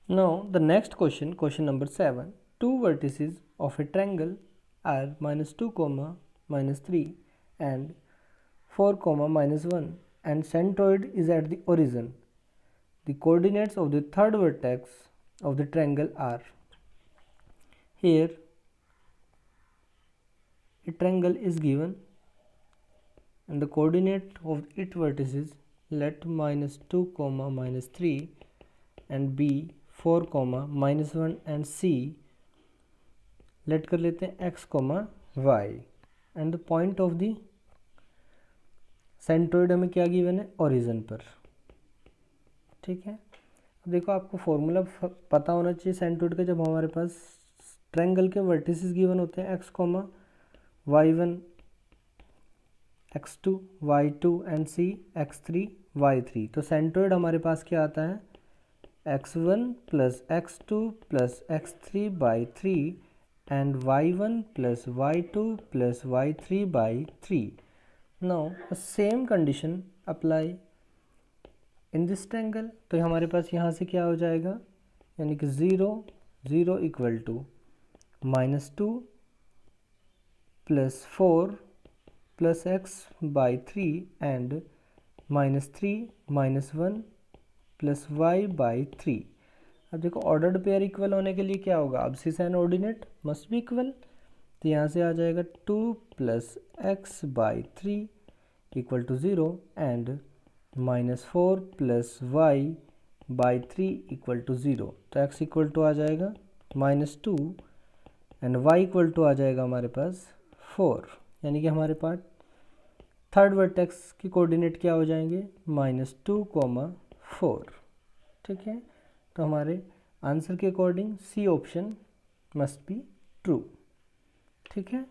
Now the next question, question number 7. Two vertices of a triangle are -2, -3 and 4, -1 and centroid is at the origin. The coordinates of the third vertex of the triangle are. Here a triangle is given and the coordinate of its vertices, let -2, -3 and B 4, -1 and C late कर लेते हैं x, y and the point of the centroid हमें क्या given है, origin पर। ठीक है, अब देखो आपको फॉर्मूला पता होना चाहिए सेंट्रोइड का। जब हमारे पास ट्रायंगल के वर्टिसेस गिवन होते हैं x, y1 x2 y2 and c x3 y3, तो सेंट्रोइड हमारे पास क्या आता है, x1 plus x2 plus x3 by 3 and y1 plus y2 plus y3 by 3. Now the same condition apply in this triangle. तो हमारे पास यहाँ से क्या हो जाएगा, यानी कि 0 0 equal to -2 plus 4 plus x by 3 and -3 -1 plus y by 3। अब देखो ऑर्डर्ड पेयर इक्वल होने के लिए क्या होगा, abscissa and ordinate must be equal. तो यहाँ से आ जाएगा 2 plus x by 3 equal to 0 and -4 plus y by 3 equal to 0। तो x इक्वल टू आ जाएगा -2 एंड y इक्वल टू आ जाएगा हमारे पास 4, यानी कि हमारे पास थर्ड वर्टेक्स की कोऑर्डिनेट क्या हो जाएंगे, -2, 4। ठीक है, तो हमारे आंसर के according C option must be true. ठीक है।